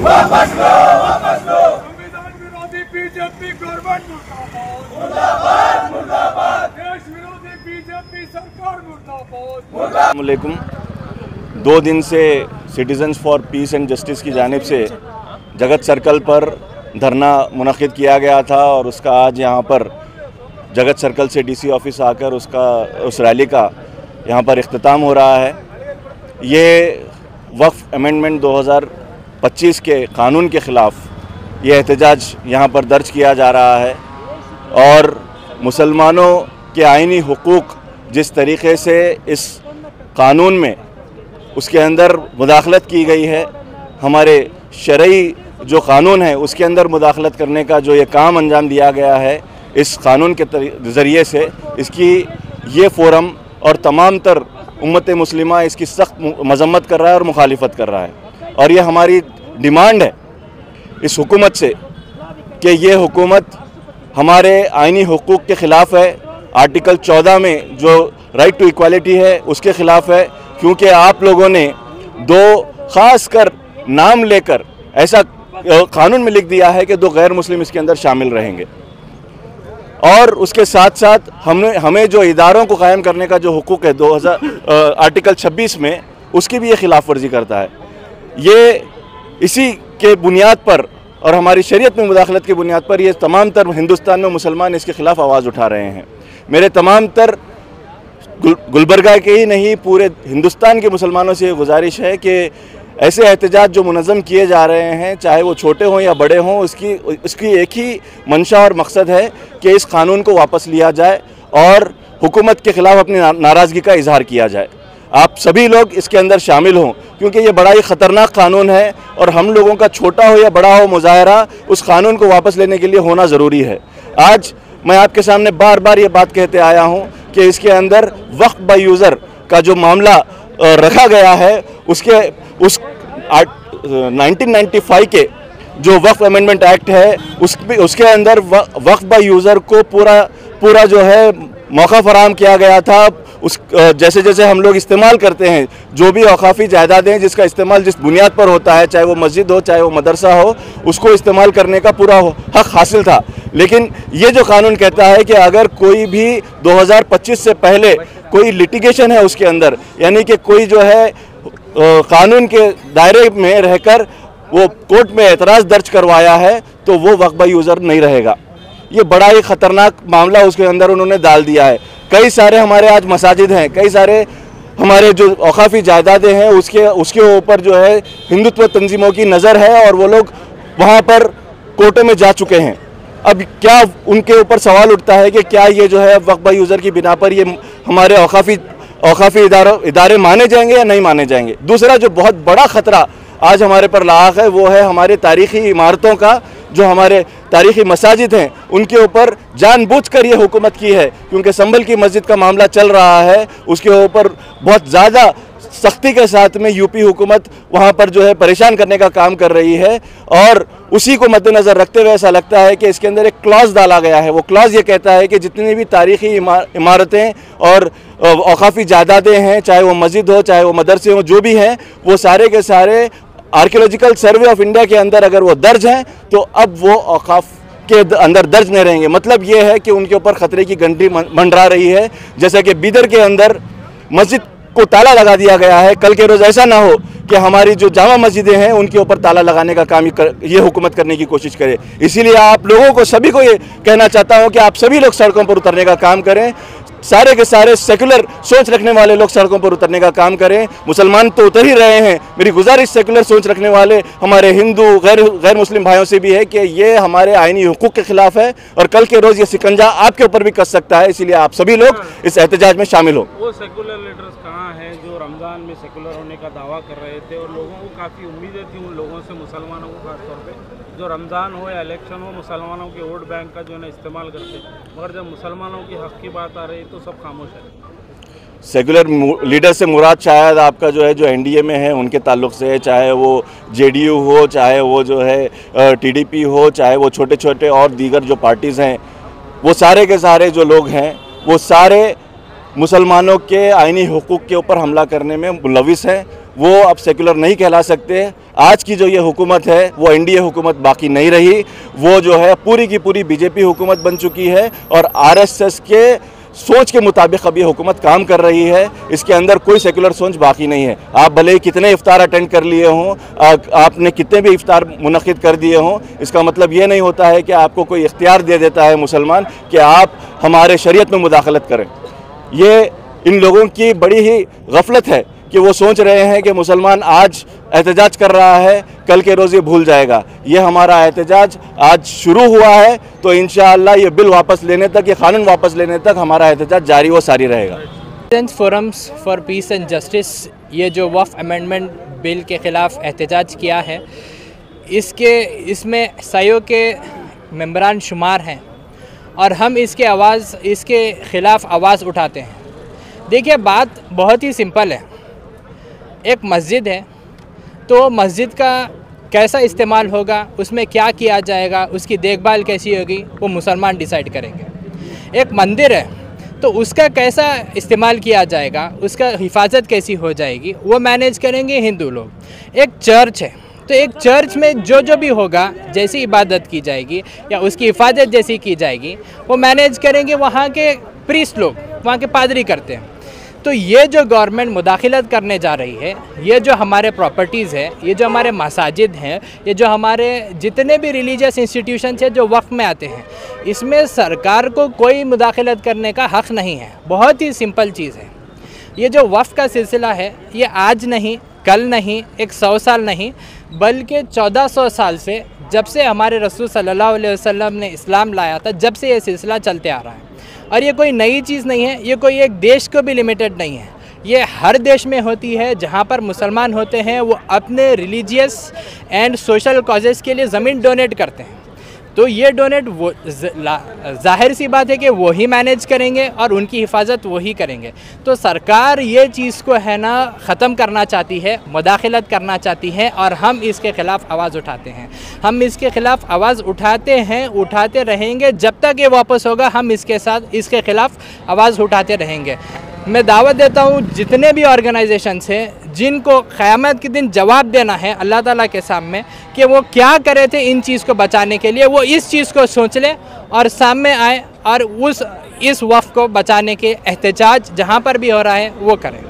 वापस लो, वापस लो। संविधान विरोधी बीजेपी गवर्नमेंट मुर्दाबाद, मुर्दाबाद। देश विरोधी बीजेपी सरकार मुर्दाबाद। अस्सलाम वालेकुम। 2 दिन से citizens for piece and justice की जानिब से जगत सर्कल पर धरना मुनक़िद किया गया था और उसका आज यहाँ पर जगत सर्कल से डीसी ऑफिस आकर उस रैली का यहाँ पर इख्तिताम हो रहा है। ये वक्फ अमेंडमेंट 2025 के कानून के ख़िलाफ़ ये एहतजाज यहाँ पर दर्ज किया जा रहा है और मुसलमानों के आइनी हुकूक जिस तरीक़े से इस कानून में उसके अंदर मुदाखलत की गई है, हमारे शरई जो कानून है उसके अंदर मुदाखलत करने का जो ये काम अंजाम दिया गया है इस कानून के ज़रिए से, इसकी ये फ़ोरम और तमाम तर उम्मत मुस्लिमा इसकी सख्त मज़म्मत कर रहा है और मुखालिफत कर रहा है। और ये हमारी डिमांड है इस हुकूमत से कि ये हुकूमत हमारे आइनी हुकूक के ख़िलाफ़ है। आर्टिकल 14 में जो राइट टू इक्वालिटी है उसके ख़िलाफ़ है, क्योंकि आप लोगों ने 2 ख़ास कर नाम लेकर ऐसा कानून में लिख दिया है कि 2 गैर मुस्लिम इसके अंदर शामिल रहेंगे। और उसके साथ साथ हमें जो इदारों को कायम करने का जो हुकूक है आर्टिकल 26 में, उसकी भी ये खिलाफ वर्जी करता है। ये इसी के बुनियाद पर और हमारी शरीयत में मुदाखलत की बुनियाद पर ये तमाम तर हिंदुस्तान में मुसलमान इसके ख़िलाफ़ आवाज़ उठा रहे हैं। मेरे तमाम तर गुलबर्गा के ही नहीं पूरे हिंदुस्तान के मुसलमानों से ये गुजारिश है कि ऐसे एहतजाज जो मुनज़्ज़म किए जा रहे हैं, चाहे वो छोटे हों या बड़े हों, उसकी एक ही मंशा और मकसद है कि इस कानून को वापस लिया जाए और हुकूमत के ख़िलाफ़ अपनी नाराज़गी का इजहार किया जाए। आप सभी लोग इसके अंदर शामिल हों, क्योंकि ये बड़ा ही ख़तरनाक कानून है और हम लोगों का छोटा हो या बड़ा हो मुज़ाहरा उस कानून को वापस लेने के लिए होना ज़रूरी है। आज मैं आपके सामने बार बार ये बात कहते आया हूँ कि इसके अंदर वक्फ बाय यूज़र का जो मामला रखा गया है उस 1995 के जो वक्फ अमेंडमेंट एक्ट है उसके अंदर वक्फ बाय यूज़र को पूरा जो है मौका फराहम किया गया था। जैसे जैसे हम लोग इस्तेमाल करते हैं, जो भी औकाफ़ी जायदादें जिसका इस्तेमाल जिस बुनियाद पर होता है, चाहे वो मस्जिद हो चाहे वो मदरसा हो, उसको इस्तेमाल करने का पूरा हक हासिल था। लेकिन ये जो कानून कहता है कि अगर कोई भी 2025 से पहले कोई लिटिगेशन है उसके अंदर, यानी कि कोई जो है कानून के दायरे में रहकर वो कोर्ट में एतराज़ दर्ज करवाया है तो वो वक्फ बाय यूज़र नहीं रहेगा। ये बड़ा ही ख़तरनाक मामला उसके अंदर उन्होंने डाल दिया है। कई सारे हमारे आज मसाजिद हैं, कई सारे हमारे जो औकाफ़ी जायदादें हैं उसके ऊपर जो है हिंदुत्व तंजीमों की नज़र है और वो लोग वहाँ पर कोर्टों में जा चुके हैं। अब क्या उनके ऊपर सवाल उठता है कि क्या ये जो है वक्फ बाय यूज़र की बिना पर ये हमारे औकाफ़ी इदारे माने जाएंगे या नहीं माने जाएंगे। दूसरा जो बहुत बड़ा ख़तरा आज हमारे पर लाक है वो है हमारे तारीख़ी इमारतों का, जो हमारे तारीख़ी मसाजिद हैं उनके ऊपर जानबूझकर ये हुकूमत की है, क्योंकि संभल की मस्जिद का मामला चल रहा है, उसके ऊपर बहुत ज़्यादा सख्ती के साथ में यूपी हुकूमत वहाँ पर जो है परेशान करने का काम कर रही है। और उसी को मद्देनज़र रखते हुए ऐसा लगता है कि इसके अंदर एक क्लॉज डाला गया है। वो क्लॉज ये कहता है कि जितनी भी तारीख़ी इमारतें और औकाफ़ी जायदादें हैं, चाहे वो मस्जिद हो चाहे वो मदरसे हो, जो भी हैं, वो सारे के सारे आर्कियोलॉजिकल सर्वे ऑफ इंडिया के अंदर अगर वो दर्ज हैं तो अब वो औकाफ के अंदर दर्ज नहीं रहेंगे। मतलब ये है कि उनके ऊपर ख़तरे की घंटी मंडरा रही है। जैसे कि बीदर के अंदर मस्जिद को ताला लगा दिया गया है, कल के रोज़ ऐसा ना हो कि हमारी जो जामा मस्जिदें हैं उनके ऊपर ताला लगाने का काम ये हुकूमत करने की कोशिश करे। इसीलिए आप लोगों को सभी को ये कहना चाहता हूँ कि आप सभी लोग सड़कों पर उतरने का काम करें। सारे के सारे सेकुलर सोच रखने वाले लोग सड़कों पर उतरने का काम करें। मुसलमान तो उतर ही रहे हैं। मेरी गुजारिश सेकुलर सोच रखने वाले हमारे हिंदू गैर मुस्लिम भाइयों से भी है कि ये हमारे आइनी हुकूक के ख़िलाफ़ है और कल के रोज़ ये शिकंजा आपके ऊपर भी कस सकता है। इसलिए आप सभी लोग इस एहतजाज में शामिल हो। वो सेकुलर लीडर्स कहाँ हैं जो रमज़ान में सेकुलर होने का दावा कर रहे थे और लोगों को काफ़ी उम्मीदें थी उन लोगों से, मुसलमानों को खासतौर पे, जो रमज़ान हो या इलेक्शन हो मुसलमानों के वोट बैंक का जो है ना इस्तेमाल करते, मगर जब मुसलमानों की हक़ की बात आ रही तो सब खामोश है। सेकुलर लीडर से मुराद शायद आपका जो है जो एनडीए में है उनके ताल्लुक़ से है, चाहे वो जेडीयू हो, चाहे वो जो है टीडीपी हो, चाहे वो छोटे छोटे और दीगर जो पार्टीज़ हैं, वो सारे के सारे जो लोग हैं वो सारे मुसलमानों के आइनी हुकूक के ऊपर हमला करने में मुलविस हैं। वो अब सेकुलर नहीं कहला सकते। आज की जो ये हुकूमत है वो एनडीए हुकूमत बाकी नहीं रही, वो जो है पूरी की पूरी बीजेपी हुकूमत बन चुकी है और आरएसएस के सोच के मुताबिक अब ये हुकूमत काम कर रही है। इसके अंदर कोई सेकुलर सोच बाकी नहीं है। आप भले ही कितने इफ्तार अटेंड कर लिए हों, आपने कितने भी इफ्तार मुनक़िद कर दिए हों, इसका मतलब ये नहीं होता है कि आपको कोई इख्तियार दे देता है मुसलमान कि आप हमारे शरीयत में मुदाखलत करें। ये इन लोगों की बड़ी ही गफलत है कि वो सोच रहे हैं कि मुसलमान आज एहतजाज कर रहा है, कल के रोज़ ये भूल जाएगा। ये हमारा एहतजाज आज शुरू हुआ है, तो इंशाअल्लाह ये बिल वापस लेने तक, ये कानून वापस लेने तक हमारा एहतजाज जारी व सारी रहेगा। Forums for piece and justice ये जो वक्फ अमेंडमेंट बिल के ख़िलाफ़ एहतजाज किया है, इसमें सायों के मेंबरान शुमार हैं और हम इसके ख़िलाफ़ आवाज़ उठाते हैं। देखिए, बात बहुत ही सिंपल है। एक मस्जिद है तो मस्जिद का कैसा इस्तेमाल होगा, उसमें क्या किया जाएगा, उसकी देखभाल कैसी होगी, वो मुसलमान डिसाइड करेंगे। एक मंदिर है तो उसका कैसा इस्तेमाल किया जाएगा, उसका हिफाजत कैसी हो जाएगी, वो मैनेज करेंगे हिंदू लोग। एक चर्च है तो एक चर्च में जो भी होगा, जैसी इबादत की जाएगी या उसकी हिफाजत जैसी की जाएगी, वो मैनेज करेंगे वहाँ के प्रीस्ट लोग, वहाँ के पादरी करते हैं। तो ये जो गवर्नमेंट मुदाखलत करने जा रही है, ये जो हमारे प्रॉपर्टीज़ है, ये जो हमारे मसाजिद हैं, ये जो हमारे जितने भी रिलीजियस इंस्टीट्यूशंस हैं जो वक्फ में आते हैं, इसमें सरकार को कोई मुदाखलत करने का हक़ नहीं है। बहुत ही सिंपल चीज़ है। ये जो वक्फ का सिलसिला है, ये आज नहीं, कल नहीं, 100 साल नहीं, बल्कि 1400 साल से, जब से हमारे रसूल सल्लल्लाहु अलैहि वसल्लम ने इस्लाम लाया था, जब से ये सिलसिला चलते आ रहा है। और ये कोई नई चीज़ नहीं है, ये कोई एक देश को भी लिमिटेड नहीं है, ये हर देश में होती है। जहाँ पर मुसलमान होते हैं वो अपने रिलीजियस एंड सोशल कॉजेज़ के लिए ज़मीन डोनेट करते हैं। तो ये डोनेट वो जाहिर सी बात है कि वो ही मैनेज करेंगे और उनकी हिफाजत वो ही करेंगे। तो सरकार ये चीज़ को है ना ख़त्म करना चाहती है, मुदाखलत करना चाहती है और हम इसके ख़िलाफ़ आवाज़ उठाते हैं। हम इसके ख़िलाफ़ आवाज़ उठाते हैं, उठाते रहेंगे जब तक ये वापस होगा। हम इसके ख़िलाफ़ आवाज़ उठाते रहेंगे। मैं दावत देता हूँ जितने भी ऑर्गेनाइजेशंस हैं जिनको क़यामत के दिन जवाब देना है अल्लाह ताला के सामने कि वो क्या करे थे इन चीज़ को बचाने के लिए, वो इस चीज़ को सोच लें और सामने आए और इस वक़्त को बचाने के एहतजाज जहाँ पर भी हो रहा है वो करें।